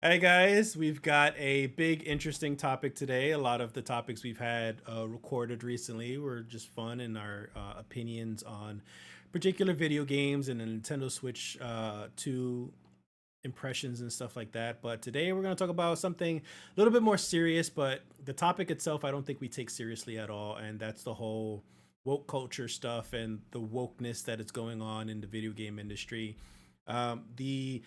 Hi guys, we've got a big interesting topic today. A lot of the topics we've had recorded recently were just fun and our opinions on particular video games and the Nintendo Switch 2 impressions and stuff like that. But today we're going to talk about something a little bit more serious, but the topic itself I don't think we take seriously at all, and that's the whole woke culture stuff and the wokeness that is going on in the video game industry. The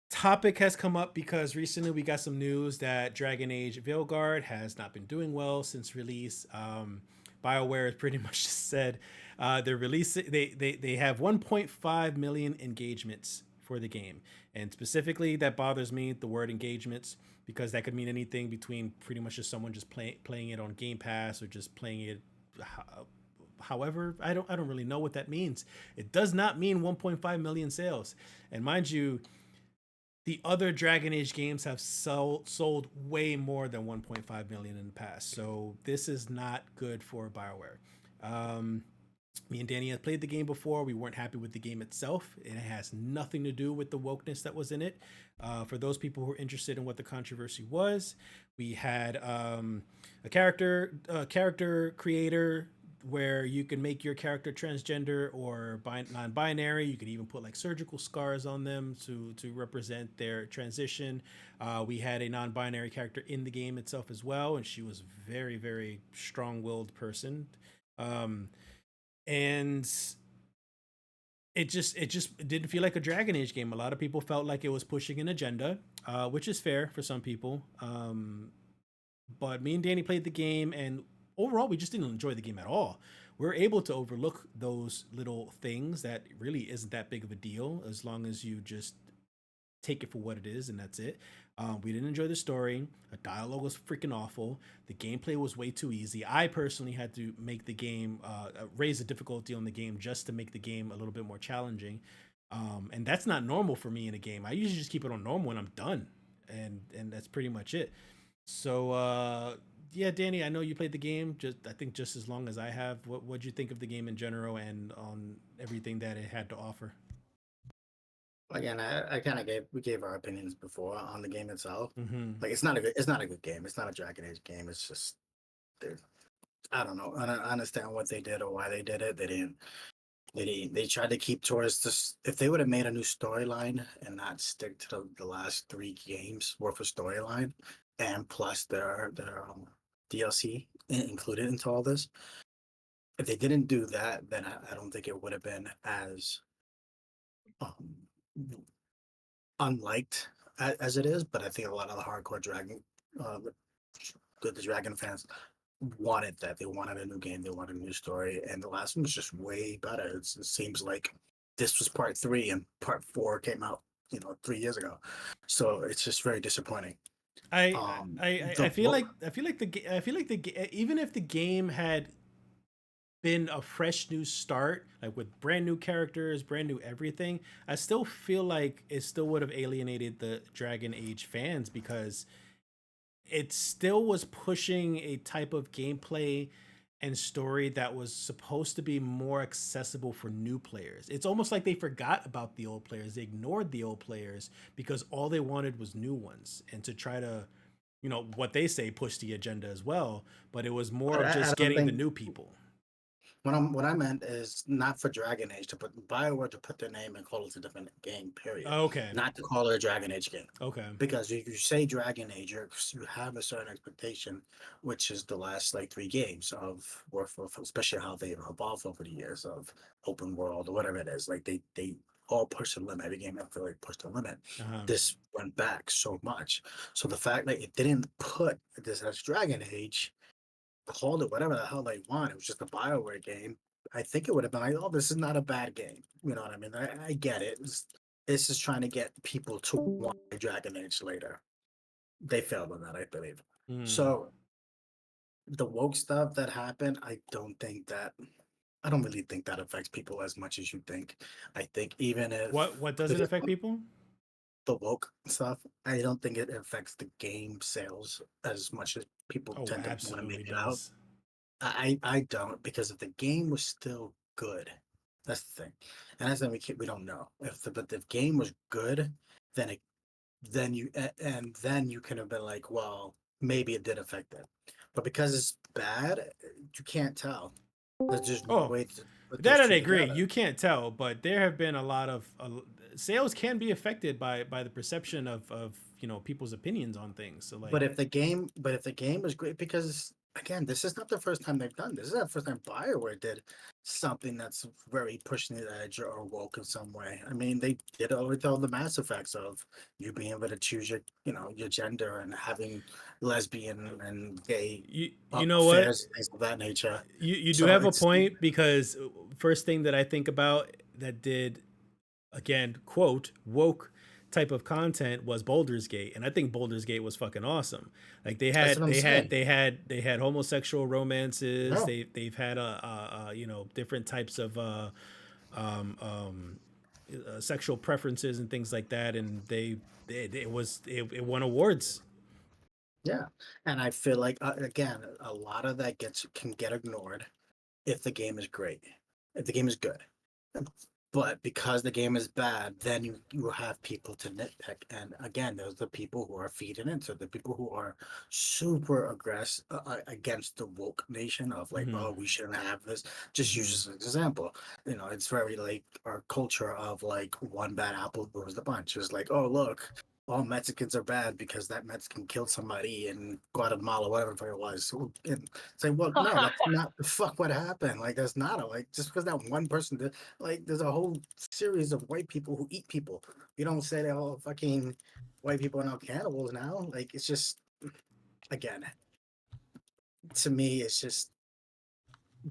topic has come up because recently we got some news that Dragon Age Veilguard has not been doing well since release. BioWare has pretty much just said they're releasing. They have 1.5 million engagements for the game, and specifically that bothers me. The word engagements, because that could mean anything between pretty much just someone just playing it on Game Pass or just playing it. However, I don't really know what that means. It does not mean 1.5 million sales, and mind you, the other Dragon Age games have sold way more than 1.5 million in the past. So this is not good for BioWare. Me and Danny had played the game before. We weren't happy with the game itself. It has nothing to do with the wokeness that was in it. For those people who are interested in what the controversy was, we had a character creator where you can make your character transgender or non-binary. You could even put like surgical scars on them to represent their transition. We had a non-binary character in the game itself as well, and she was very, very strong-willed person. Um, and it didn't feel like a Dragon Age game. A lot of people felt like it was pushing an agenda, which is fair for some people. But me and Danny played the game, and overall, we just didn't enjoy the game at all. We're able to overlook those little things that really isn't that big of a deal as long as you just take it for what it is, and that's it. We didn't enjoy the story. The dialogue was freaking awful. The gameplay was way too easy. I personally had to make the game raise the difficulty on the game just to make the game a little bit more challenging. And that's not normal for me in a game. I usually just keep it on normal when I'm done, and that's pretty much it. So yeah, Danny, I know you played the game. Just I think just as long as I have. What'd you think of the game in general and on everything that it had to offer? Again, I kind of gave we gave our opinions before on the game itself. Mm-hmm. Like it's not a good game. It's not a Dragon Age game. It's just they're- I don't know. I don't understand what they did or why they did it. They tried to keep towards this. If they would have made a new storyline and not stick to the last three games worth of storyline, and plus their DLC included into all this, if they didn't do that, then I don't think it would have been as um, unliked as it is. But I think a lot of the hardcore Dragon, the Dragon fans wanted that. They wanted a new game. They wanted a new story, and the last one was just way better. It seems like this was part three, and part four came out, 3 years ago. So it's just very disappointing. I I The feel book, like I feel like even if the game had been a fresh new start, like with brand new characters, brand new everything, I still feel like it still would have alienated the Dragon Age fans because it still was pushing a type of gameplay and story that was supposed to be more accessible for new players. It's almost like they forgot about the old players. They ignored the old players because all they wanted was new ones and to try to, what they say, push the agenda as well. But it was more but of I just don't getting the think new people. what I meant is not for Dragon Age to put Bioware to put their name and call it a different game. Period. Okay. Not to call it a Dragon Age game. Okay. Because if you say Dragon Age, you have a certain expectation, which is the last like three games of worth of, especially how they've evolved over the years of open world or whatever it is. Like they all push the limit. Every game I feel like pushed the limit. Uh-huh. This went back so much. So the fact that it didn't put this as Dragon Age, called it whatever the hell they want. It was just a Bioware game. I think it would have been like, oh, this is not a bad game. You know what I mean? I get it. It's just trying to get people to want Dragon Age later. They failed on that, I believe. Mm. So the woke stuff that happened, I don't really think that affects people as much as you think. I think even if What doesn't the, affect people? the woke stuff, I don't think it affects the game sales as much as people Oh, tend to want to absolutely make it out. does. I don't, because if the game was still good, that's the thing, and that's then we don't know if the game was good, then and then you can have been like, well, maybe it did affect it, but because it's bad, you can't tell. There's just no Oh, way to put those that I two agree. together. You can't tell, but there have been a lot of sales can be affected by the perception of people's opinions on things. So like, But if the game was great, because again, this is not the first time they've done this. This is the first time Bioware did something that's very pushing the edge or woke in some way. I mean, they did it with all the Mass Effects of you being able to choose your gender and having lesbian and gay you know what, affairs, things of that nature. you do So have a it's point because first thing that I think about that did again quote woke type of content was Boulder's Gate, and I think Boulder's Gate was fucking awesome. Like that's what I'm saying. they had homosexual romances. No, They've had different types of sexual preferences and things like that, and it won awards. yeah, and I feel like again, a lot of that gets can get ignored if the game is great, if the game is good. But because the game is bad, then you have people to nitpick. And again, those are the people who are feeding into the people who are super aggressive against the woke nation of like, Mm-hmm. oh, we shouldn't have this. Just use Mm-hmm. as an example. It's very like our culture of like one bad apple ruins the bunch. It's like, oh, look, all Mexicans are bad because that Mexican killed somebody in Guatemala, whatever it was. So, and say, well, no, that's not the fuck what happened. Like, that's not a, like, just because that one person did, like, there's a whole series of white people who eat people. You don't say that all fucking white people are now cannibals now. Like, it's just, again, to me, it's just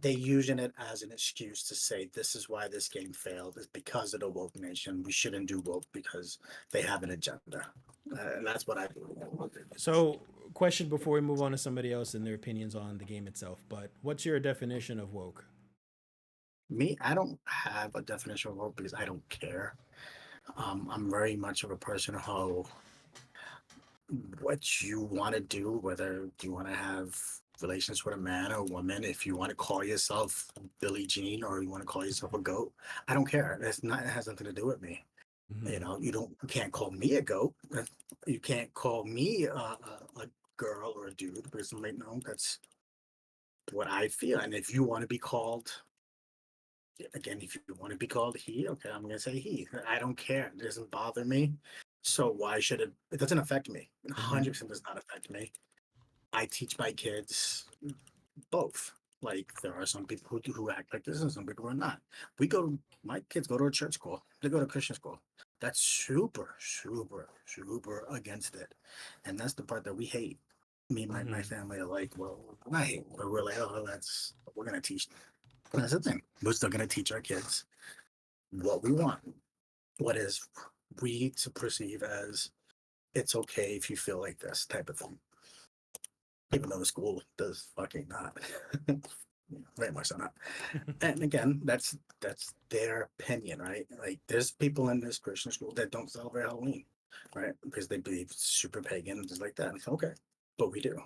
they using it as an excuse to say this is why this game failed is because of the woke nation. We shouldn't do woke because they have an agenda, and that's what I do. So, question before we move on to somebody else and their opinions on the game itself. But what's your definition of woke? Me, I don't have a definition of woke because I don't care. I'm very much of a person who what you want to do, whether you want to have relations with a man or a woman, if you want to call yourself Billie Jean or you want to call yourself a goat, I don't care. That's not, it has nothing to do with me. Mm-hmm. You can't call me a goat. You can't call me a girl or a dude because like, no, that's what I feel. And if you want to be called, again, if you want to be called he, okay, I'm gonna say he. I don't care. It doesn't bother me. So why should it? It doesn't affect me. Mm-hmm. 100% does not affect me. I teach my kids both. Like there are some people who act like this and some people who are not. My kids go to a church school. They go to Christian school. That's super, super, super against it. And that's the part that we hate. Me and my Mm-hmm. family are like, well, not hate, but we're like, oh, we're gonna teach. But that's the thing. We're still gonna teach our kids what we want. What is we to perceive as it's okay if you feel like this type of thing. Even though the school does fucking not. Very much so not. And again, that's their opinion, right? Like there's people in this Christian school that don't celebrate Halloween, right? Because they believe it's super pagan and things like that. It's okay, but we do.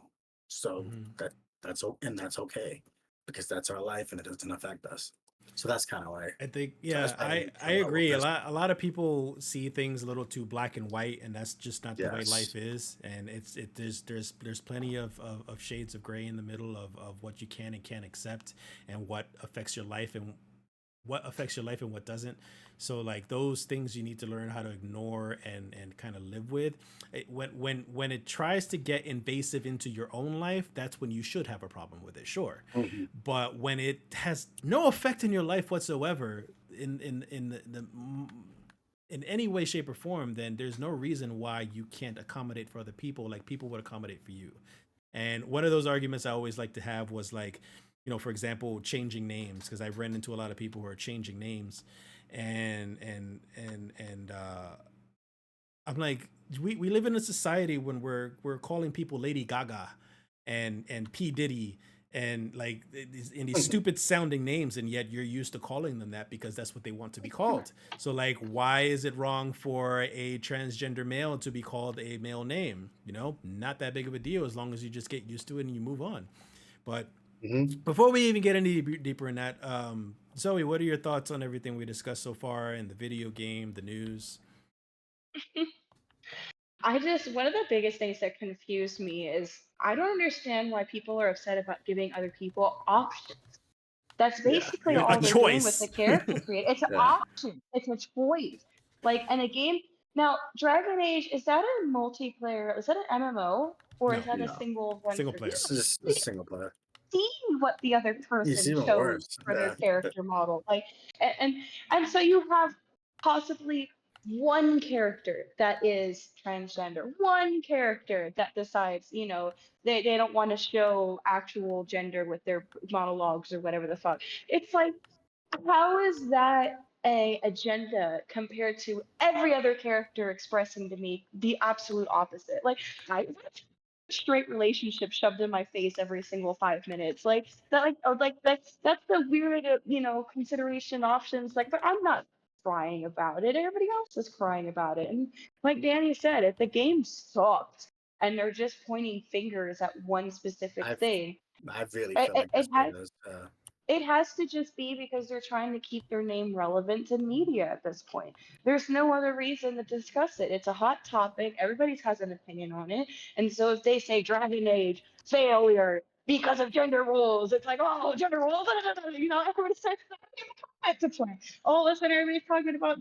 So Mm-hmm. that's okay because that's our life and it doesn't affect us. So that's kind of why. I think So that's yeah, why I don't I care about what agree. person. A lot of people see things a little too black and white, and that's just not the way life Yes. is. And there's plenty of shades of gray in the middle of what you can and can't accept, and what affects your life and what doesn't. So like those things you need to learn how to ignore and kind of live with. When it tries to get invasive into your own life, that's when you should have a problem with it, sure. Mhm. But when it has no effect in your life whatsoever, in the in any way, shape, or form, then there's no reason why you can't accommodate for other people like people would accommodate for you. And one of those arguments I always like to have was like, for example, changing names, because I've run into a lot of people who are changing names, and I'm like, we live in a society when we're calling people Lady Gaga and P Diddy and like in these stupid sounding names, and yet you're used to calling them that because that's what they want to be called. So like, why is it wrong for a transgender male to be called a male name? Not that big of a deal as long as you just get used to it and you move on. But Mhm. before we even get any deeper in that, Zoe, what are your thoughts on everything we discussed so far in the video game, the news? I just one of the biggest things that confused me is I don't understand why people are upset about giving other people options. That's Yeah, basically A all they're doing with the choice. character create. It's an yeah. option. It's a choice. Like in a game now, Dragon Age, is that a multiplayer? Is that an MMO or is No, that a No, single one single person? You player. this is a don't single player. see what the other It's person even chose worse. for their Yeah, character model. Like and and so you have possibly one character that is transgender, one character that decides, they don't want to show actual gender with their monologues or whatever the fuck. It's like, how is that a agenda compared to every other character expressing to me the absolute opposite? Like I straight relationship shoved in my face every single 5 minutes. Like that, that's the weird, consideration options. Like, but I'm not crying about it. Everybody else is crying about it. And like Danny said, if the game sucked and they're just pointing fingers at one specific I thing, I really it, feel it, like it that's what has it is. it has to just be because they're trying to keep their name relevant to media at this point. There's no other reason to discuss it. It's a hot topic. Everybody has an opinion on it. And so if they say Dragon Age failure because of gender roles, it's like, oh, gender roles, everybody says that to play. All of a sudden, everybody's talking about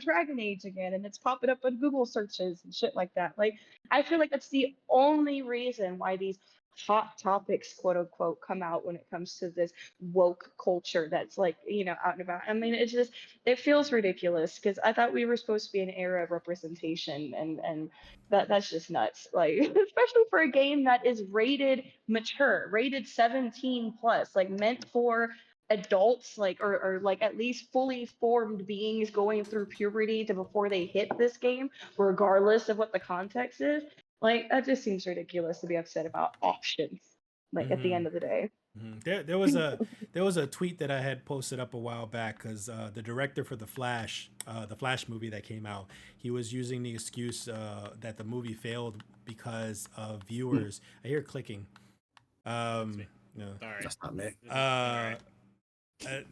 Dragon Age again, and it's popping up in Google searches and shit like that. Like, I feel like that's the only reason why these hot topics, quote unquote, come out when it comes to this woke culture that's like, out and about. I mean, it feels ridiculous because I thought we were supposed to be an era of representation, and that's just nuts. Like, especially for a game that is rated mature, rated 17 plus, like meant for adults, like, or like at least fully formed beings going through puberty to before they hit this game, regardless of what the context is. Like, that just seems ridiculous to be upset about options. Like at the Hmm. end of the day. There was a tweet that I had posted up a while back because the director for the Flash movie that came out, he was using the excuse that the movie failed because of Hmm, viewers. I hear clicking. That's me. No. Sorry. that's not me. Uh,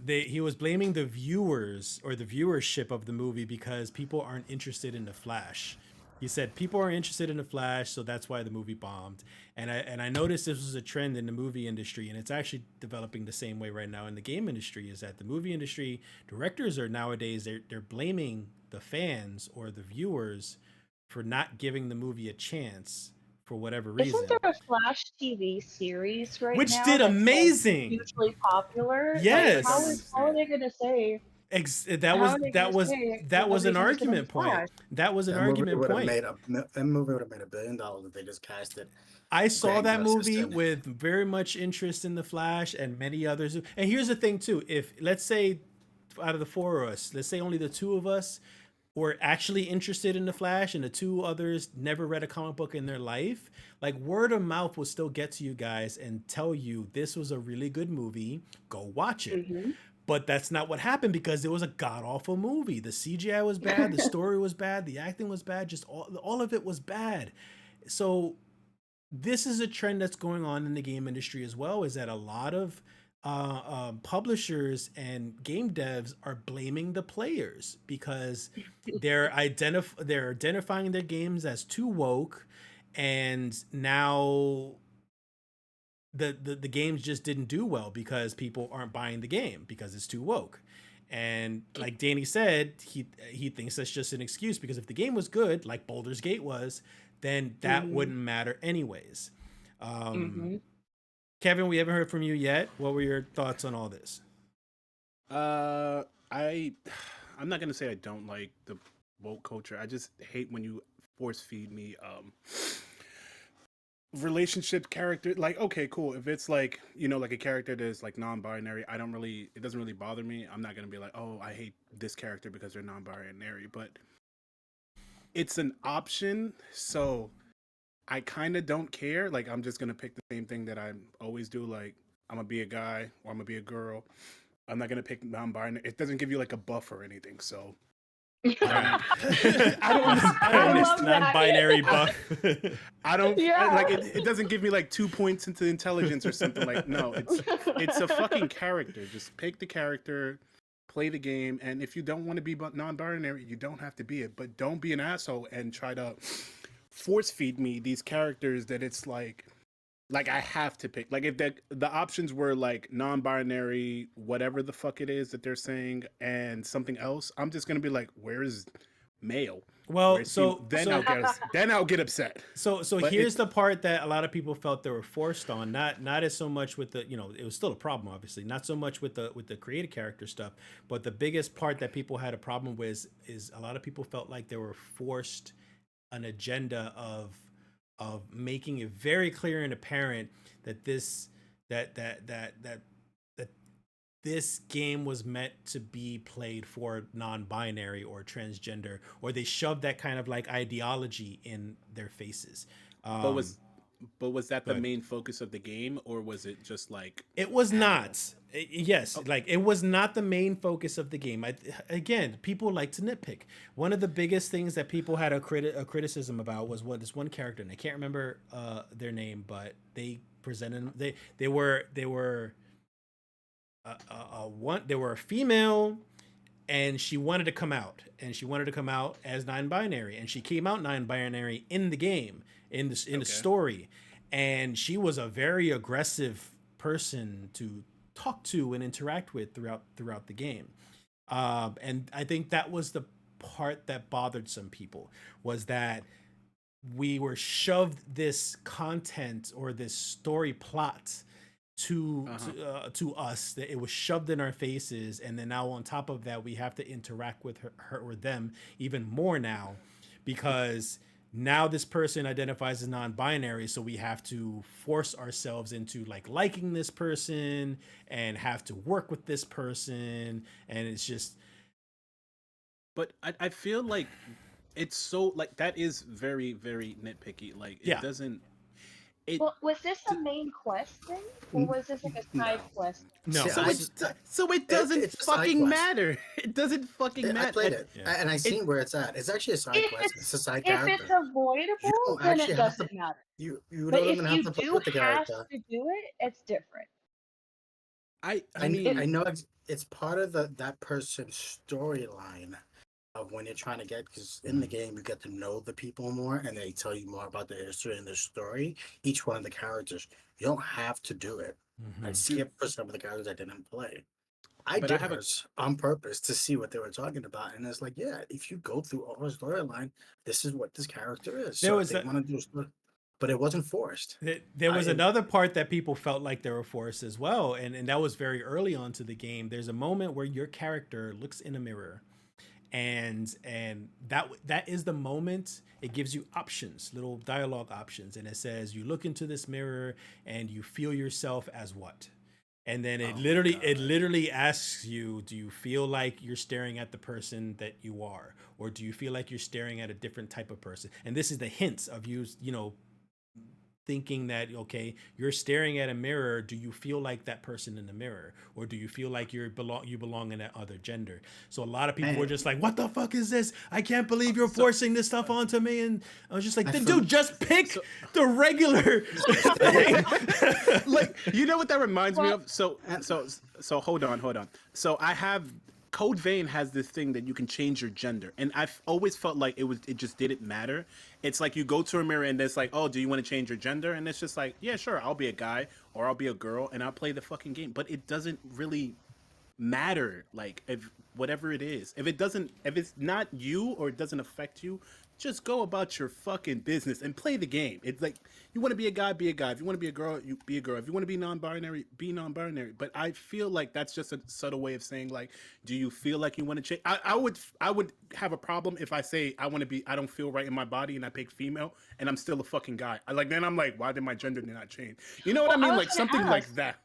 he was blaming the viewers or the viewership of the movie because people aren't interested in the Flash. He said people are interested in the Flash, so that's why the movie bombed. And I noticed this was a trend in the movie industry, and it's actually developing the same way right now in the game industry. Is that the movie industry directors are nowadays they're blaming the fans or the viewers for not giving the movie a chance for whatever Isn't reason, there a Flash TV series right which now did that's like amazing. hugely popular? Like, I don't Yes, how are understand. they gonna say? That How was are they that gonna was say that was an nobody's interested in argument the point. Flash? That was an That movie argument would have point. made that movie would have made $1 billion if they just casted I saw Grant that movie Gustin. with very much interest in the Flash and many others. And here's the thing too: if let's say out of the four of us, let's say only the two of us were actually interested in the Flash, and the two others never read a comic book in their life, like word of mouth will still get to you guys and tell you this was a really good movie. Go watch it. Hmm. But that's not what happened because it was a god awful movie. The CGI was bad, the story was bad, the acting was bad, just all of it was bad. So this is a trend that's going on in the game industry as well. Is that a lot of publishers and game devs are blaming the players because they're identifying their games as too woke, and now the games just didn't do well because people aren't buying the game because it's too woke. And like Danny said, he thinks that's just an excuse because if the game was good, like Baldur's Gate was, then that Hmm. wouldn't matter anyways. Um, Hmm. Kevin, we haven't heard from you yet. What were your thoughts on all this? Uh, I, I'm not gonna say I don't like the woke culture. I just hate when you force feed me relationship character. Like, okay, cool. If it's like like a character that's like non-binary, I don't really. It doesn't really bother me. I'm not gonna be like, oh, I hate this character because they're non-binary. But it's an option, so I kind of don't care. Like, I'm just gonna pick the same thing that I always do. Like, I'm gonna be a guy or I'm gonna be a girl. I'm not gonna pick non-binary. It doesn't give you like a buff or anything. So I don't. I don't. I don't I understand. love that. Non-binary buff. I don't Yeah. like it. It doesn't give me like 2 points into intelligence or something. Like, no, it's a fucking character. Just pick the character, play the game, and if you don't want to be non-binary, you don't have to be it. But don't be an asshole and try to force feed me these characters that it's like I have to pick. Like if the options were like non-binary, whatever the fuck it is that they're saying, and something else, I'm just gonna be like, where is male? Well, Where's female? Then I'll get upset. So But here's the part that a lot of people felt they were forced on. Not as so much with the, it was still a problem, obviously. Not so much with the created character stuff, but the biggest part that people had a problem with is a lot of people felt like they were forced an agenda of making it very clear and apparent that that this game was meant to be played for non-binary or transgender, or they shoved that kind of like ideology in their faces. but was but was that the But main focus of the game, or was it just like it was added on? not. Yes, like it was not the main focus of the game. Again, people like to nitpick. One of the biggest things that people had a criticism about was what this one character, and I can't remember their name, but they presented they were they were a female, and she wanted to come out, as non-binary, and she came out non-binary in the game, in the Okay. story, and she was a very aggressive person to talk to and interact with throughout the game. And I think that was the part that bothered some people, was that we were shoved this content or this story plot to us, that it was shoved in our faces, and then now on top of that we have to interact with her or them even more now, because now this person identifies as non-binary, so we have to force ourselves into like liking this person and have to work with this person, and it's just But I feel like it's so like that is very very nitpicky. Like it yeah. doesn't it. Well, was this a main quest thing, or was this like a side No. quest? No. See, So I, it doesn't it's a side fucking quest. matter. It doesn't fucking I matter. played it, Yeah. and I seen where it's at. It's actually a side If quest. It's a side if it's character. You avoidable, don't then actually it have to. doesn't matter. You But don't if even have you to play do with the have character. to do it, it's different. I I mean, I know it's part of that person's storyline of when you're trying to get, because in the game you get to know the people more, and they tell you more about their history and their story. Each one of the characters, you don't have to do it. I Mhm. skipped for some of the characters I didn't play. I But I did have a hers on purpose to see what they were talking about, and it's like, yeah, if you go through all her storyline, this is what this character is. There So if was they a, want to do a story, but it wasn't forced. there I was another part that people felt like they were forced as well, and that was very early on to the game. There's a moment where your character looks in a mirror, and that is the moment. It gives you options, little dialogue options, and it says you look into this mirror and you feel yourself as what, and then Oh my it God. literally asks you, do you feel like you're staring at the person that you are, or do you feel like you're staring at a different type of person? And this is the hints of you, thinking that, okay, you're staring at a mirror, do you feel like that person in the mirror, or do you feel like you belong in that other gender? So a lot of people were Man, just like, what the fuck is this? I can't believe you're so forcing this stuff onto me. And I was just like, I then feel dude, just pick so the regular thing. like you know what that reminds me Well, of. So hold on. So I have Code Vein has this thing that you can change your gender, and I've always felt like it just didn't matter. It's like you go to a mirror and it's like, oh, do you want to change your gender? And it's just like, yeah, sure, I'll be a guy or I'll be a girl, and I'll play the fucking game. But it doesn't really matter, like if whatever it is, if it's not you or it doesn't affect you, just go about your fucking business and play the game. It's like, you want to be a guy, be a guy. If you want to be a girl, you be a girl. If you want to be non-binary, be non-binary. But I feel like that's just a subtle way of saying, like, do you feel like you want to change? I would have a problem if I say I don't feel right in my body and I pick female and I'm still a fucking guy. Then I'm like, why did my gender not change? You know what I well, I mean? was Like gonna something like ask, that.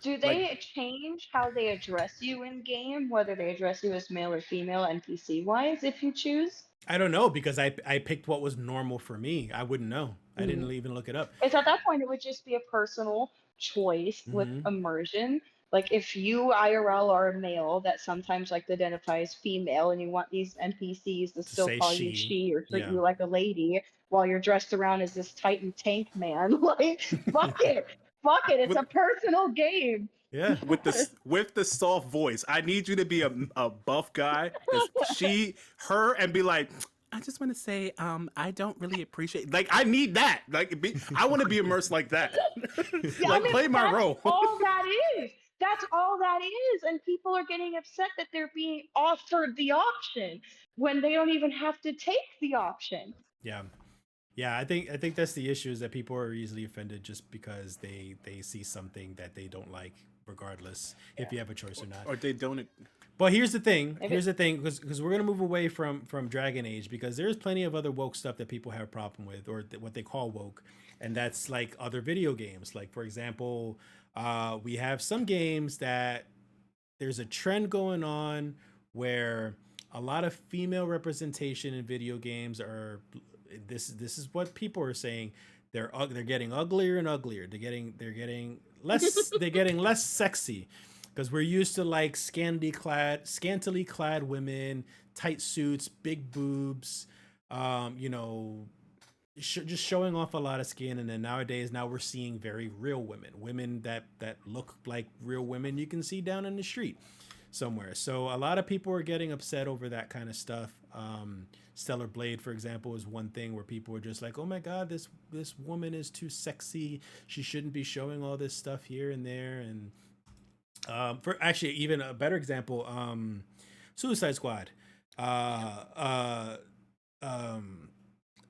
do Like, they change how they address you in game, whether they address you as male or female NPC wise, if you choose? I don't know, because I picked what was normal for me. I wouldn't know. I Mm. didn't even look it up. It's at that point it would just be a personal choice with Hmm. immersion. Like if you IRL are a male that sometimes like to identify as female, and you want these NPCs to To still say call you she, she or treat yeah, you like a lady while you're dressed around as this Titan tank man, like fuck it. Fuck it. It's with a personal game. yeah. with the soft voice. I need you to be a buff guy that's her and be like, I just want to say, I don't really appreciate. Like, I need that. Like, I want to be immersed like that. Yeah, I Like, mean, play my that's role. all that is. That's all that is. And people are getting upset that they're being offered the option when they don't even have to take the option. Yeah. Yeah, I think that's the issue, is that people are easily offended just because they see something that they don't like, regardless if Yeah. you have a choice or not. Or they don't. But here's the thing. If Here's it, the thing, because we're gonna move away from Dragon Age, because there's plenty of other woke stuff that people have a problem with, or what they call woke, and that's like other video games. Like, for example, we have some games that there's a trend going on where a lot of female representation in video games are, this is what people are saying, they're getting uglier and uglier, they're getting less sexy, because we're used to like scantily clad women, tight suits, big boobs, you know, just showing off a lot of skin. And then nowadays, now we're seeing very real women that look like real women you can see down in the street somewhere. So a lot of people are getting upset over that kind of stuff. Stellar Blade, for example, is one thing where people are just like, oh my god, this woman is too sexy, she shouldn't be showing all this stuff here and there. And for actually even a better example, Suicide Squad. uh uh um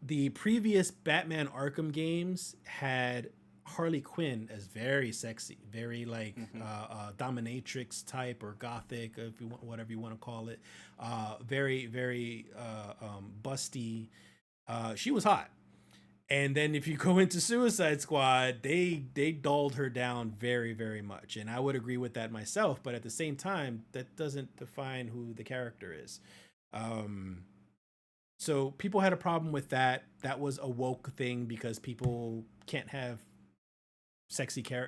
the previous Batman Arkham games had Harley Quinn as very sexy, very like Mhm. dominatrix type, or gothic, if you want, whatever you want to call it. Very busty. She was hot. And then if you go into Suicide Squad, they dulled her down very much, and I would agree with that myself. But at the same time, that doesn't define who the character is. Um, so people had a problem with that. That was a woke thing, because people can't have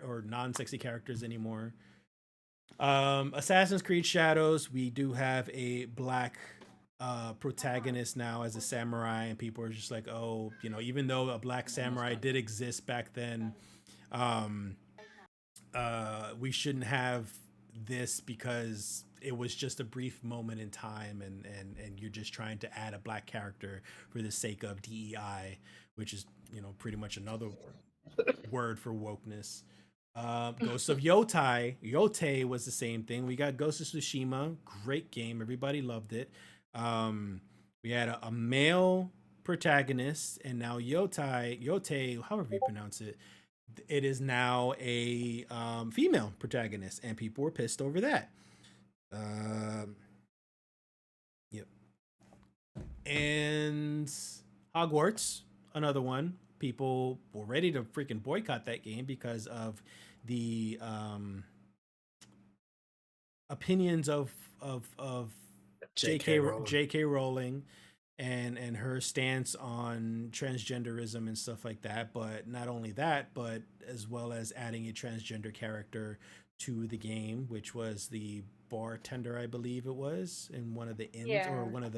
or non-sexy characters anymore. Assassin's Creed Shadows, we do have a black protagonist now as a samurai, and people are just like, oh, even though a black samurai did exist back then, um, we shouldn't have this, because it was just a brief moment in time, and you're just trying to add a black character for the sake of DEI, which is pretty much another word for wokeness. Ghost of Yote was the same thing. We got Ghost of Tsushima, great game, everybody loved it. We had a male protagonist, and now Yote, however you pronounce it, it is now a female protagonist, and people were pissed over that. Um, yep. And Hogwarts, another one. People were ready to freaking boycott that game because of the opinions of J.K. Rowling. J.K. Rowling, and her stance on transgenderism and stuff like that. But not only that, but as well as adding a transgender character to the game, which was the bartender, I believe it was, in one of the inns, or yeah. one of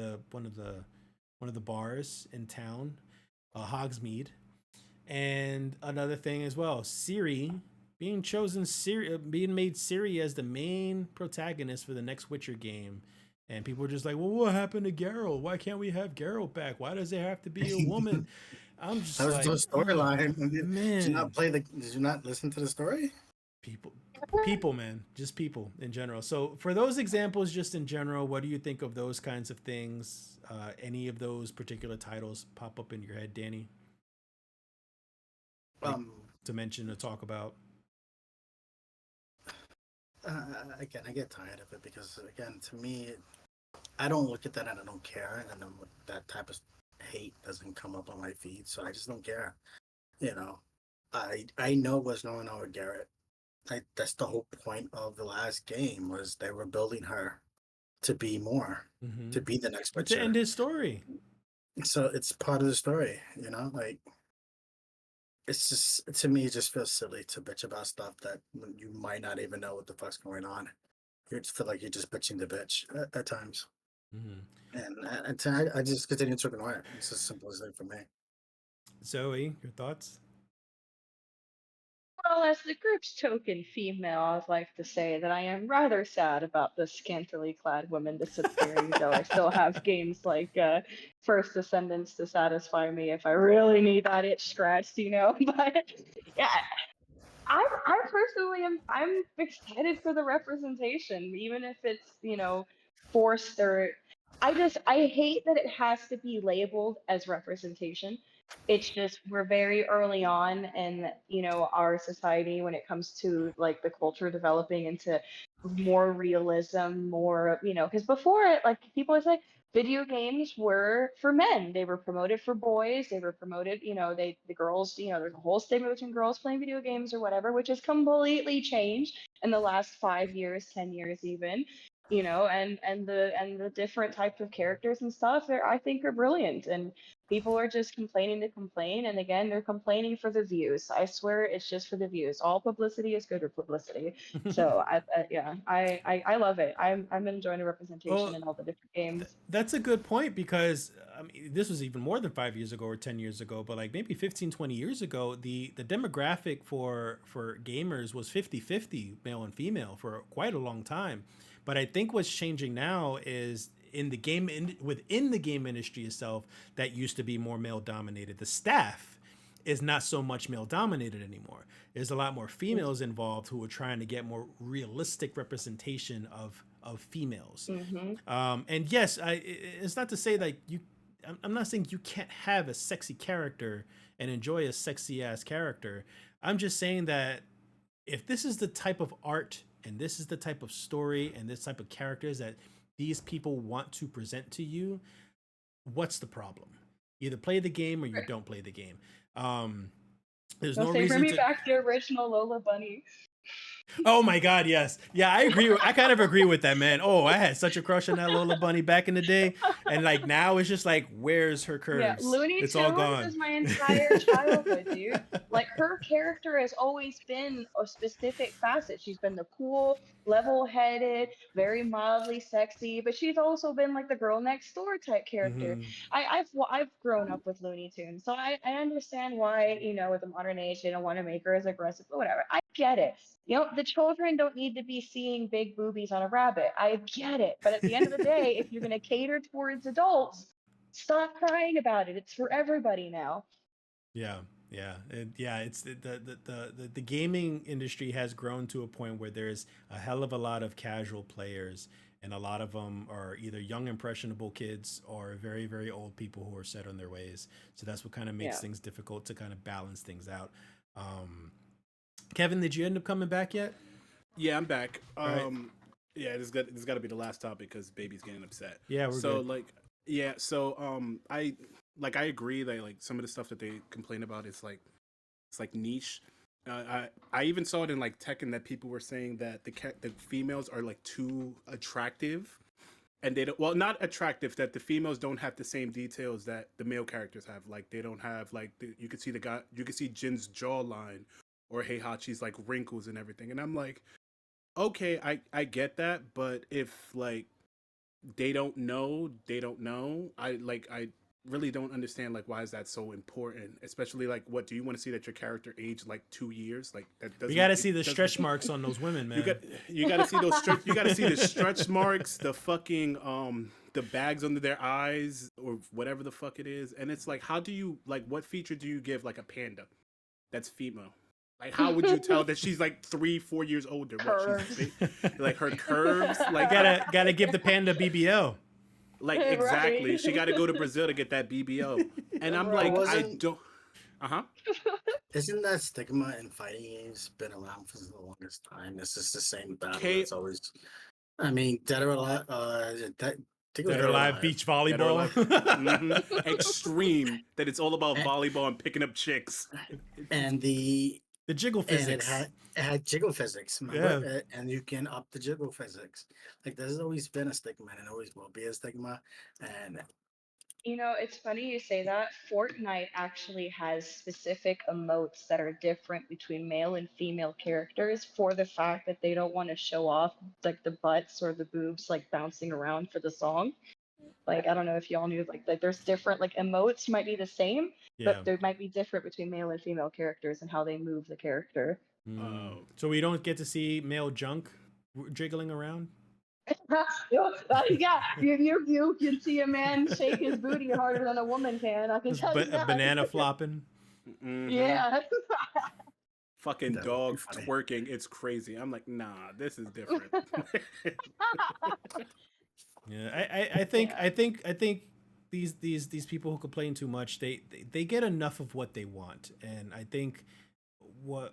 the bars in town, Hogsmeade. And another thing as well, Siri being made Siri as the main protagonist for the next Witcher game. And people were just like, well, what happened to Geralt? Why can't we have Geralt back? Why does there have to be a woman? I'm just That was like, the storyline. man. Did you not listen to the story? People, man, just people in general. So for those examples, just in general, what do you think of those kinds of things? Any of those particular titles pop up in your head, Danny, like, to mention or talk about? Again, I get tired of it because, again, to me, I don't look at that and I don't care, and then that type of hate doesn't come up on my feed, so I just don't care. You know, I know what's going on with Garrett. That's the whole point of the last game, was they were building her to be more, to be the next But to end Witcher. his story. So it's part of the story, like it's just, to me, it just feels silly to bitch about stuff that you might not even know what the fuck's going on. You just feel like you're just bitching the bitch at times. And I just continue to ignore it. It's as simple as that for me. Zoe, your thoughts? Well, as the group's token female, I'd like to say that I am rather sad about the scantily clad women disappearing, though I still have games like First Descendants to satisfy me if I really need that itch scratched, you know? But yeah, I personally I'm excited for the representation, even if it's, forced or I hate that it has to be labeled as representation. It's just we're very early on in, our society when it comes to like the culture developing into more realism, more, because before it, like people would say video games were for men. They were promoted for boys. They were promoted, the girls, there's a whole stigma between girls playing video games or whatever, which has completely changed in the last 5 years, 10 years even, and the different types of characters and stuff I think are brilliant. And people are just complaining to complain. And again, they're complaining for the views. I swear it's just for the views. All publicity is good for publicity. So yeah, I love it. I'm enjoying the representation Well, in all the different games. that's a good point because I mean, this was even more than 5 years ago or 10 years ago, but like maybe 15, 20 years ago, the demographic for gamers was 50-50 male and female for quite a long time. But I think what's changing now is within the game industry itself that used to be more male dominated. The staff is not so much male dominated anymore. There's a lot more females involved who are trying to get more realistic representation of females. Hmm. And yes, it's not to say that I'm not saying you can't have a sexy character and enjoy a sexy ass character. I'm just saying that if this is the type of art and this is the type of story and this type of characters that these people want to present to you, what's the problem? Either play the game or you don't play the game. Um, there's They'll no say, bring reason me to. back the original Lola Bunny. Oh my God, yes, yeah, I agree. I kind of agree with that, man. Oh, I had such a crush on that Lola Bunny back in the day, and like now it's just like, where's her Yeah, curves? Looney It's all Tunes gone. is my entire childhood, dude. Like her character has always been a specific facet. She's been the cool, level-headed, very mildly sexy, but she's also been like the girl next door type character. Hmm. I've grown up with Looney Tunes, so I understand why, with the modern age they don't want to make her as aggressive, but whatever. I get it. The children don't need to be seeing big boobies on a rabbit. I get it. But at the end of the day, if you're going to cater towards adults, stop crying about it. It's for everybody now. Yeah, yeah. It's the gaming industry has grown to a point where there's a hell of a lot of casual players, and a lot of them are either young impressionable kids or very very old people who are set on their ways. So that's what kind of makes Yeah. things difficult to kind of balance things out. Um, Kevin, did you end up coming back yet? Yeah, I'm back. All right. Yeah, this got to be the last topic because baby's getting upset. Yeah, we're So good. like, yeah, so I agree that like some of the stuff that they complain about is like it's like niche. I even saw it in like Tekken that people were saying that the females are like too attractive, and they don't, well, not attractive, that the females don't have the same details that the male characters have. Like they don't have like you could see the guy, you could see Jin's jawline or Heihachi's like wrinkles and everything, and I'm like, okay, I get that, but if like they don't know. I really don't understand like why is that so important, especially like what do you want to see that your character aged like 2 years, like that We doesn't got to it see the doesn't stretch marks on those women, you got man. you got to see those stretch you got to see the stretch marks, the fucking the bags under their eyes or whatever the fuck it is, and it's like how do you like what feature do you give like a panda that's female? Like, how would you tell that she's like 3, 4 years older? What she's Curves. like her curves, like Gotta give the panda BBL. like Right. exactly. She got to go to Brazil to get that BBO, and I'm But Right. like, I wasn't don't. Uh huh. isn't that stigma in fighting games been around for the longest time? It's just the same battle. K It's always. I mean, Dead or Alive. I think it was Dead Dead or or alive Alive. beach that are volleyball. like, extreme. That it's all about And, volleyball and picking up chicks. and the The jiggle and physics. it had jiggle physics, remember? Yeah. And you can up the jiggle physics. Like there's always been a stigma, and always will be a stigma. And It's funny you say that. Fortnite actually has specific emotes that are different between male and female characters for the fact that they don't want to show off like the butts or the boobs like bouncing around for the song. Like I don't know if y'all knew like there's different like emotes might be the same, Yeah. but there might be different between male and female characters and how they move the character. So we don't get to see male junk jiggling around. Yeah, you can see a man shake his booty harder than a woman can. I can Just tell you a that. banana flopping. Yeah. Fucking That would be dogs funny. twerking. It's crazy. I'm like, nah, this is different. Yeah, I think these people who complain too much, they get enough of what they want, and I think what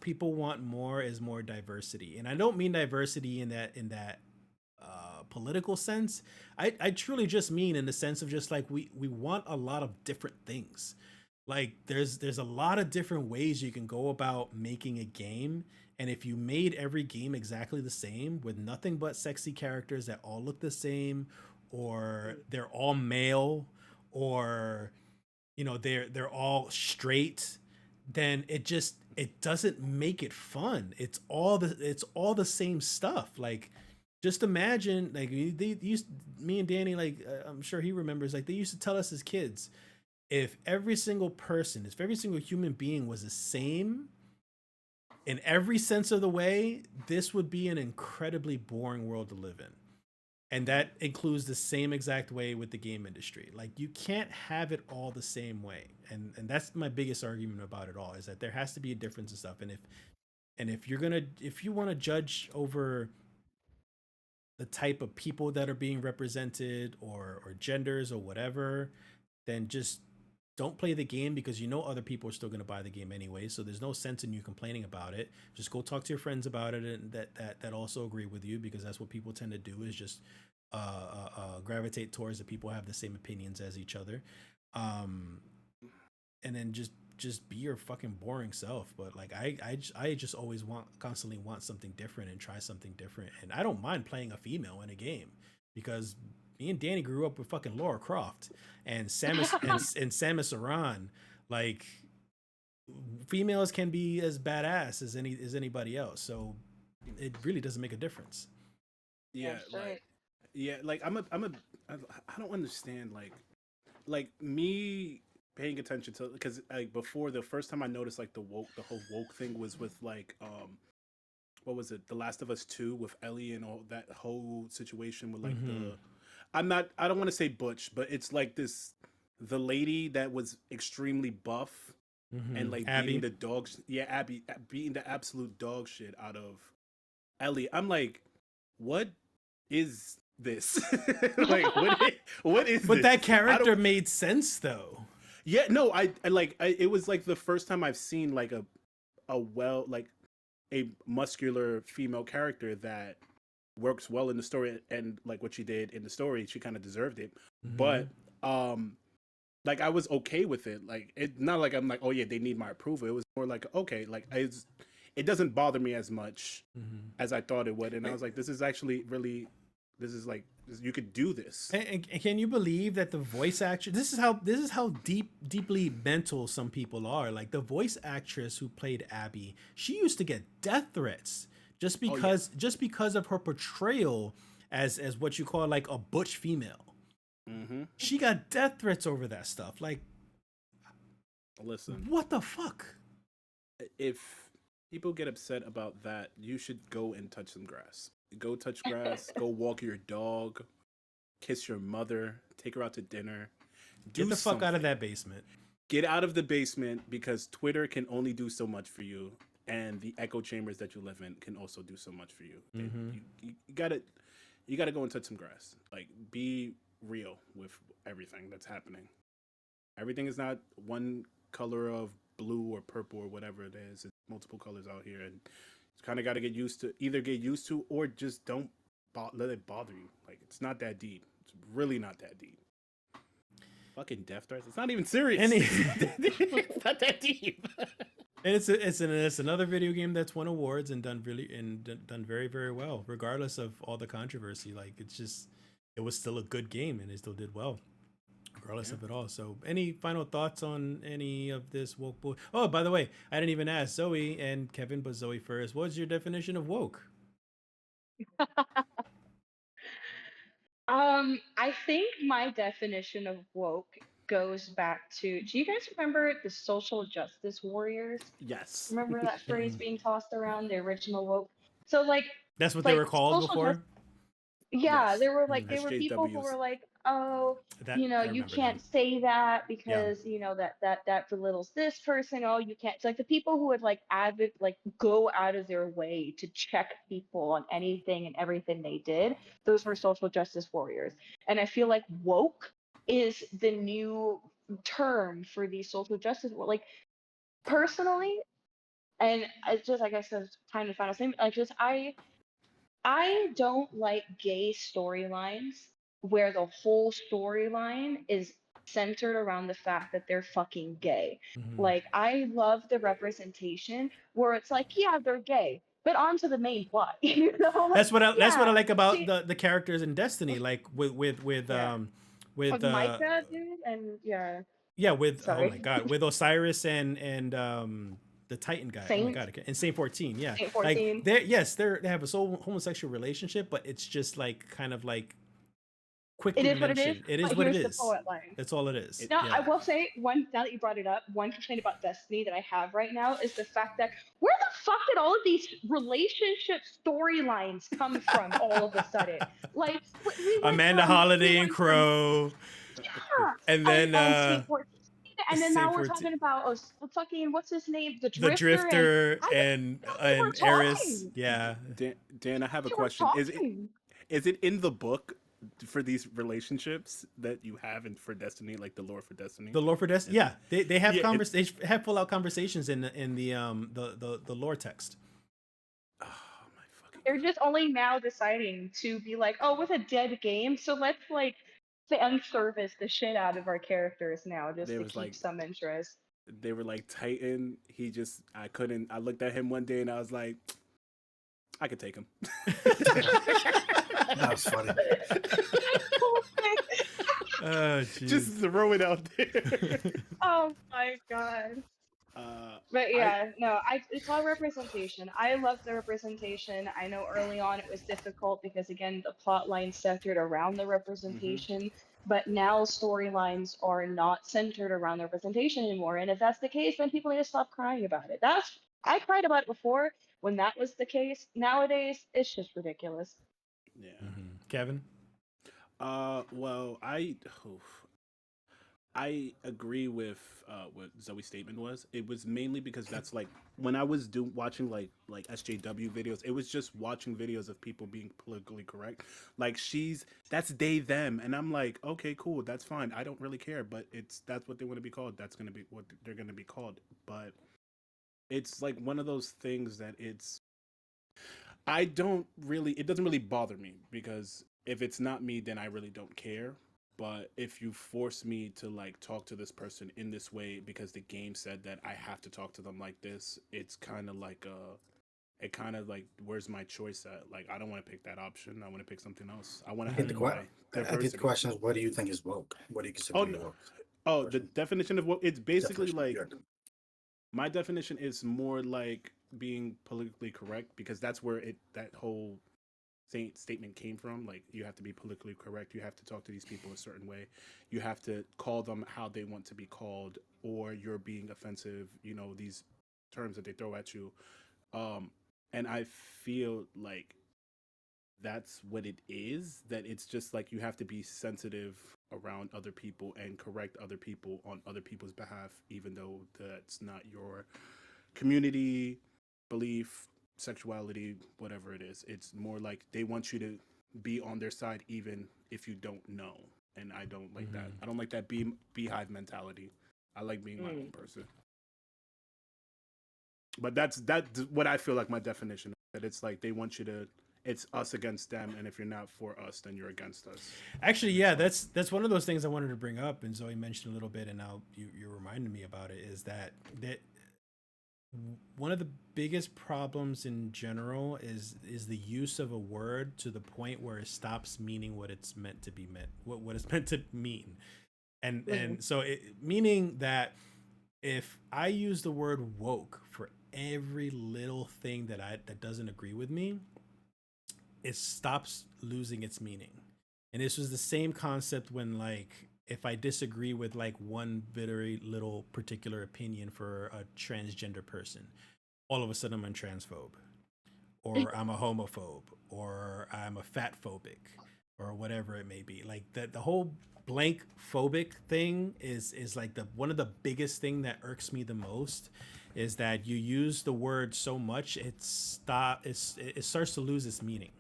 people want more is more diversity, and I don't mean diversity in that political sense. I truly just mean in the sense of just like we want a lot of different things. Like there's a lot of different ways you can go about making a game, and if you made every game exactly the same with nothing but sexy characters that all look the same, or they're all male, or they're all straight, then it doesn't make it fun. It's all the same stuff. Like just imagine, like they used, me and Danny, like I'm sure he remembers, like they used to tell us as kids, if every single person, if every single human being was the same in every sense of the way, this would be an incredibly boring world to live in. And that includes the same exact way with the game industry. Like you can't have it all the same way. And that's my biggest argument about it all, is that there has to be a difference and stuff. And if if you want to judge over the type of people that are being represented, or genders or whatever, then just don't play the game, because other people are still going to buy the game anyway. So there's no sense in you complaining about it. Just go talk to your friends about it, and that also agree with you, because that's what people tend to do, is just gravitate towards the people who have the same opinions as each other, um, and then just be your fucking boring self. But like I just always constantly want something different and try something different, and I don't mind playing a female in a game, because me and Danny grew up with fucking Laura Croft and Samus and Samus Aran. Like females can be as badass as anybody else, so it really doesn't make a difference. Yeah, That's like right. yeah, like I don't understand like me paying attention to, because like before, the first time I noticed like the whole woke thing was with like what was it, The Last of Us 2 with Ellie and all that whole situation with like Mm-hmm. the, I don't want to say butch, but it's like this, the lady that was extremely buff and Mm-hmm. like beating Abby. the dogs, yeah, Abby, beating the absolute dog shit out of Ellie. I'm like, what is this? Like what is But that this? I don't. character made sense though. Yeah, no, it was like the first time I've seen like a well, like a muscular female character that works well in the story, and like what she did in the story, she kind of deserved it. Mm-hmm. But like I was okay with it. Like it, not like I'm like, oh yeah, they need my approval. It was more like, okay, like it doesn't bother me as much Mm-hmm. as I thought it would, and I was like, this is actually really, this is like, you could do this. And can you believe that the voice actress? This is how deeply mental some people are. Like the voice actress who played Abby, she used to get death threats Oh yeah. just because of her portrayal as what you call like a butch female. Mm-hmm. She got death threats over that stuff. Like Listen, what the fuck? if people get upset about that, you should go and touch some grass. Go touch grass. Go walk your dog. Kiss your mother. Take her out to dinner. Get Do the fuck out of something. that basement. Get out of the basement, because Twitter can only do so much for you, and the echo chambers that you live in can also do so much for you. Mm-hmm. You gotta go and touch some grass. Like, be real with everything that's happening. Everything is not one color of blue or purple or whatever it is. It's multiple colors out here, and you kind of got to get used to, either get used to, or just don't let it bother you. Like, it's not that deep. It's really not that deep. Fucking death threats. It's not even serious. Any It's not that deep. And it's another video game that's won awards and done very, very well, regardless of all the controversy. Like it was still a good game, and it still did well, regardless Yeah. of it all. So any final thoughts on any of this woke bull? Oh, by the way, I didn't even ask Zoe and Kevin, but Zoe first. What's your definition of woke? I think my definition of woke goes back to, do you guys remember the social justice warriors? Yes. Remember that phrase Mm. being tossed around, the original woke? So That's what they like were called social justice, before. yeah, Yes. there were Mm. people who were SJWs. like, oh, That I you remember now. can't say that Yeah. because that belittles this person. Oh, you can't. It's like the people who would go out of their way to check people on anything and everything they did. Those were social justice warriors. And I feel like woke is the new term for these social justice like personally, and it's just, I guess it's time to final statement. Like, just I don't like gay storylines where the whole storyline is centered around the fact that they're fucking gay. Hmm. Like, I love the representation where it's like, yeah, they're gay, but on to the main plot. You know, like, That's what I yeah, like about see, the characters in Destiny, like yeah, with with Micah, dude, and yeah, yeah, with oh my sorry, god, with Osiris and the Titan guy. Oh my Saint, god, and Saint 14, yeah. Saint Like 14. they have a soul homosexual relationship, but it's just like kind of like It quickly is what it is, mentioned. It is but what it here's the is. poet line. That's all it is. It, Now, I Yeah. will say one, now that you brought it up, one complaint about Destiny that I have right now is the fact that where the fuck did all of these relationship storylines come from all of a sudden? Like, Amanda we Holiday and went from, Crow, and yeah, then Saint 14, and then Saint now we're 14, talking about fucking, what's his name? The the Drifter, and Drifter, I and thought they were Eris. talking. Yeah. Dan, I have a They were question. talking. Is it in the book for these relationships that you have in for Destiny, like the lore for Destiny? The lore for Destiny, Is it? yeah, they have Yeah. they have full out conversations in the lore text. Oh my fucking They're god! just only now deciding to be like, oh, with a dead game, so let's like fan service the shit out of our characters now just There to was keep like some interest. they were like Titan. He just I couldn't. I looked at him one day and I was like, I could take him. That was funny. Oh Just jeez. throw it out there. Oh my god. But I yeah, no, it's all representation. I love the representation. I know early on it was difficult because again the plot line centered around the mhm. representation, but now storylines are not centered around the representation anymore. And if that's the case, then people need to stop crying about it. I cried about it before when that was the case. Nowadays, it's just ridiculous. Yeah. Hmm. Kevin. Well, oof. I agree with what Zoe's statement was. It was mainly because that's like when I was watching like SJW videos. It was just watching videos of people being politically correct. Like that's they them, and I'm like, okay, cool, that's fine. I don't really care, but that's what they want to be called. That's gonna be what they're gonna be called. But it's like one of those things that I don't really it doesn't really bother me because if it's not me, then I really don't care. But if you force me to like talk to this person in this way because the game said that I have to talk to them like this, it's kind of like it kind of like where's my choice at? Like I don't want to pick that option. I want to pick something else. I want I to think have the Hmm. que- my I think the diversity. question is, what do you think is woke? What do you consider Oh, to be no. woke? Oh, the Question. definition of what it's basically Definition. like Yeah. my definition is more like being politically correct because that's where that whole statement came from. Like you have to be politically correct. You have to talk to these people a certain way. You have to call them how they want to be called, or you're being offensive. You know these terms that they throw at you. Um, and I feel like that's what it is. That it's just like you have to be sensitive around other people and correct other people on other people's behalf, even though that's not your community, belief, sexuality, whatever it is. It's more like they want you to be on their side even if you don't know. And I don't like that. Hmm. I don't like that beehive mentality. I like being my own person. But that's what I feel like my definition. That it's like they want you to. It's us against them, and if you're not for us, then you're against us. Actually, And yeah, it's like, that's one of those things I wanted to bring up, and Zoe mentioned a little bit, and now you reminded me about it. Is that one of the biggest problems in general is the use of a word to the point where it stops meaning what it's meant to be meant, what it's meant to mean, Mhm. and so meaning that if I use the word woke for every little thing that doesn't agree with me, it stops losing its meaning. And this was the same concept when like if I disagree with like one very little particular opinion for a transgender person, all of a sudden I'm a transphobe, or I'm a homophobe, or I'm a fat phobic, or whatever it may be. Like the whole blank phobic thing is like the one of the biggest thing that irks me the most, is that you use the word so much it starts to lose its meaning.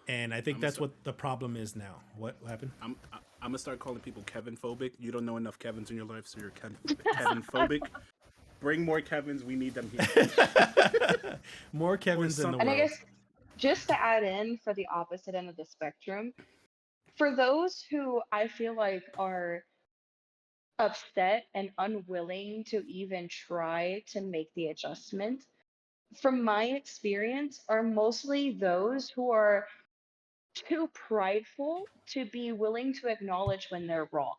And I think I'm gonna that's start. what the problem is now. What happened? I'm gonna start calling people Kevin phobic. You don't know enough Kevins in your life, so you're Kevin phobic. Bring more Kevins. We need them here. More Or Kevins in the some. And I world. guess just to add in for the opposite end of the spectrum, for those who I feel like are upset and unwilling to even try to make the adjustment, from my experience, are mostly those who are too prideful to be willing to acknowledge when they're wrong.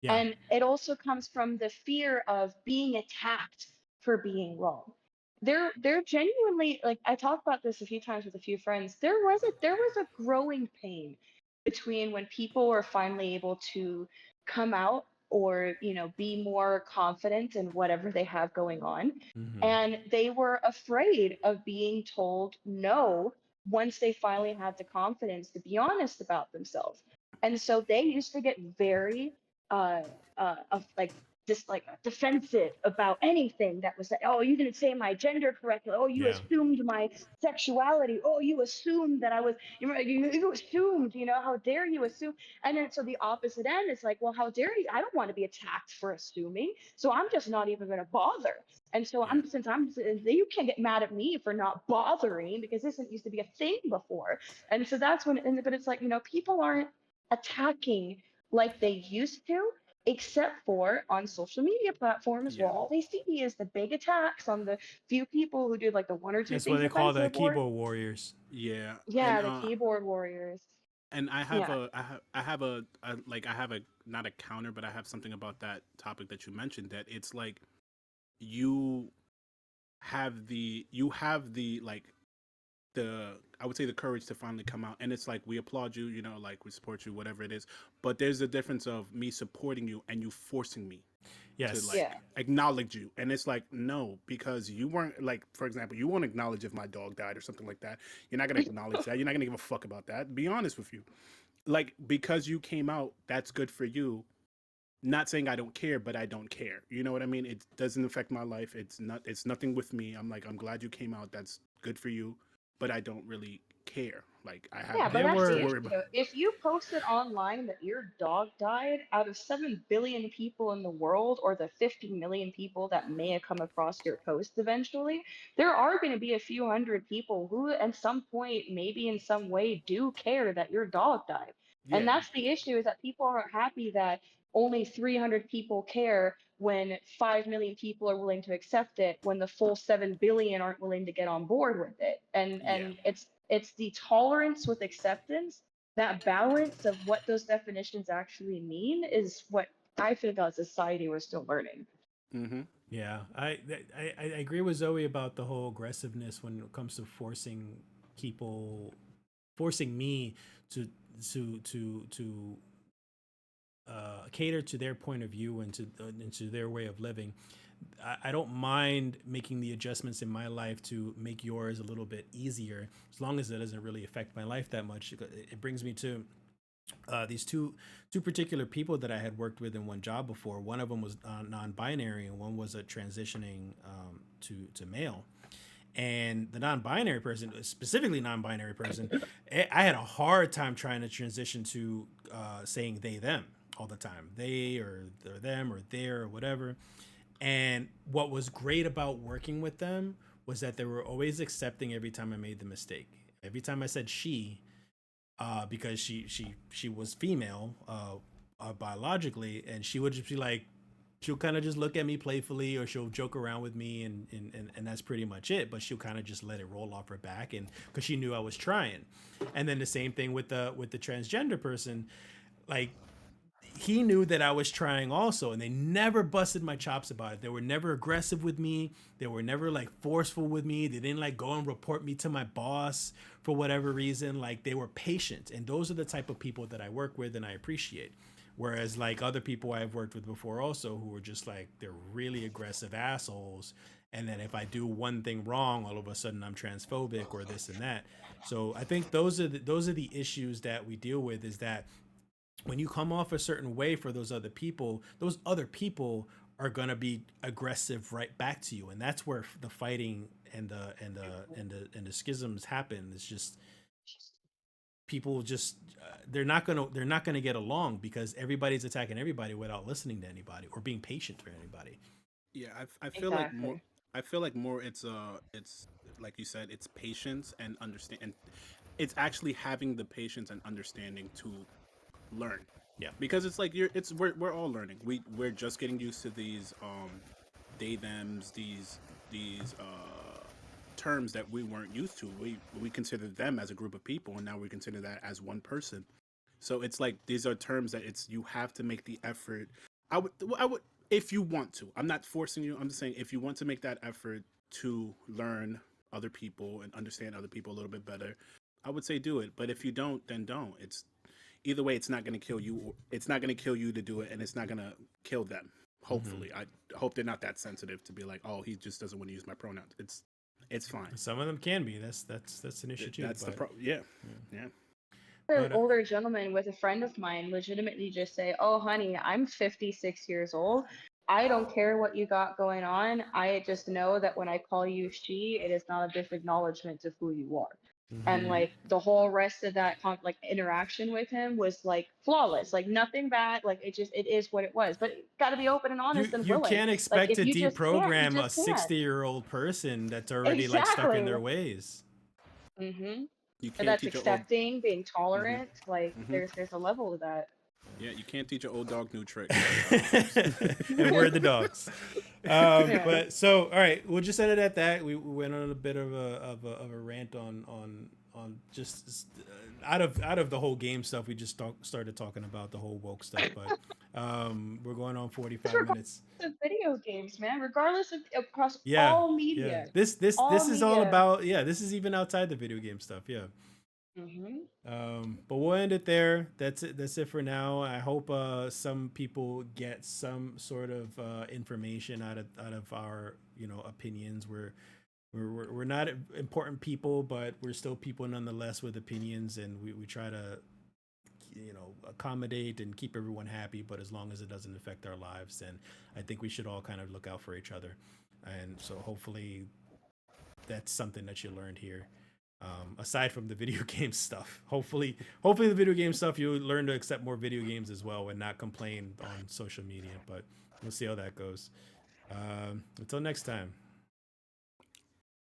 Yeah. And it also comes from the fear of being attacked for being wrong. They're genuinely, like, I talked about this a few times with a few friends. There was a growing pain between when people were finally able to come out, or be more confident in whatever they have going on, Hmm. and they were afraid of being told no once they finally had the confidence to be honest about themselves. And so they used to get very uh, of like just like defensive about anything that was like, oh, you didn't say my gender correctly. Oh, you Yeah. assumed my sexuality. Oh, you assumed that I was. You assumed. How dare you assume? And then so the opposite end is like, well, how dare you? I don't want to be attacked for assuming, so I'm just not even going to bother. And so Yeah. you can't get mad at me for not bothering, because this didn't used to be a thing before. And so that's when, but it's like, people aren't attacking like they used to, except for on social media platforms, where Yeah. all they see is the big attacks on the few people who do like the one or two That's what things they call the offensive, or keyboard warriors. Yeah. yeah, the keyboard warriors. And Yeah. I have a like I have a not a counter, but I have something about that topic that you mentioned, that it's like you you have the like the I would say the courage to finally come out, and it's like we applaud you, like we support you, whatever it is. But there's a difference of me supporting you and you forcing me to Yes. Yeah. like acknowledge you, and it's like, no, because you weren't, like, for example, you won't acknowledge if my dog died or something like that. You're not going to acknowledge that. You're not going to give a fuck about that, be honest with you. Like, because you came out, that's good for you. Not saying I don't care, but I don't care, you know what I mean? It doesn't affect my life. It's nothing with me. I'm like, I'm glad you came out, that's good for you, but I don't really care. Like, I have Yeah, but There that's to the were worry about. issue. If you posted online that your dog died, out of 7 billion people in the world, or the 50 million people that may have come across your post eventually, there are going to be a few hundred people who, at some point, maybe in some way, do care that your dog died. And Yeah. that's the issue, is that people aren't happy that only 300 people care when 5 million people are willing to accept it, when the full 7 billion aren't willing to get on board with it. and Yeah. and it's the tolerance with acceptance, that balance of what those definitions actually mean, is what I think as a society we're still learning. Mm-hmm. Yeah, I agree with Zoe about the whole aggressiveness when it comes to people, forcing me to to cater to their point of view and to their way of living. I don't mind making the adjustments in my life to make yours a little bit easier, as long as it doesn't really affect my life that much. It brings me to these two particular people that I had worked with in one job before. One of them was non-binary, and one was a transitioning to male. And the non-binary person, specifically non-binary person, I had a hard time trying to transition to saying they them all the time, they or them or their or whatever. And what was great about working with them was that they were always accepting every time I made the mistake. Every time I said she, because she was female biologically, and she would just be like, she'll kind of just look at me playfully, or she'll joke around with me, and that's pretty much it. But she'll kind of just let it roll off her back, and because she knew I was trying. And then the same thing with the transgender person, like, he knew that I was trying also, and they never busted my chops about it. They were never aggressive with me. They were never like forceful with me. They didn't like go and report me to my boss for whatever reason. Like, they were patient, and those are the type of people that I work with and I appreciate. Whereas like other people I've worked with before also who are just like they're really aggressive assholes. And then if I do one thing wrong, all of a sudden I'm transphobic or this and that. So I think those are the issues that we deal with, is that when you come off a certain way for those other people are gonna be aggressive right back to you, and that's where the fighting and the schisms happen. It's just people just they're not gonna get along because everybody's attacking everybody without listening to anybody or being patient for anybody. Yeah, I feel like more. Exactly. I feel like more. It's like you said. It's patience and understand. And it's actually having the patience and understanding to learn, Yeah. because it's like we're all learning. We're just getting used to these they thems, these terms that we weren't used to. We considered them as a group of people, and now we consider that as one person. So it's like these are terms that it's you have to make the effort. I would if you want to. I'm not forcing you. I'm just saying if you want to make that effort to learn other people and understand other people a little bit better, I would say do it. But if you don't, then don't. It's either way. It's not going to kill you. It's not going to kill you to do it, and it's not going to kill them. Mm-hmm. Hopefully, I hope they're not that sensitive to be like, oh, he just doesn't want to use my pronouns. It's fine. Some of them can be. That's an issue too. That's the But pro. Yeah, yeah. yeah. An But older gentleman with a friend of mine legitimately just say, "Oh, honey, I'm 56 years old. I don't care what you got going on. I just know that when I call you she, it is not a disacknowledgement of who you are." And mm-hmm. like the whole rest of that like interaction with him was like flawless, like nothing bad. Like it is what it was. But got to be open and honest and You willing. can't Like expect if to you just can't, you deprogram a just can't. 60-year-old person that's already like stuck in Exactly. their ways. Mhm. You But can't that's teach an old. accepting, being Hmm. tolerant. Like Hmm. there's a level to that. Yeah, you can't teach an old dog new tricks. And we're the dogs. Yeah. But so, all right, we'll just end it at that. We went on a bit of a rant on just out of the whole game stuff. We just started talking about the whole woke stuff, but we're going on It's 45 regardless minutes. of video games, man. Regardless of across Yeah, all yeah. media, This all is all media. about, yeah. This is even outside the video game stuff. Yeah. Hmm. But we'll end it there. That's it. That's it for now. I hope some people get some sort of information out of our opinions. We're not important people, but we're still people nonetheless with opinions, and we try to accommodate and keep everyone happy. But as long as it doesn't affect our lives, then I think we should all kind of look out for each other. And so hopefully that's something that you learned here. Aside from the video game stuff, hopefully the video game stuff you learn to accept more video games as well and not complain on social media. But we'll see how that goes. Until next time.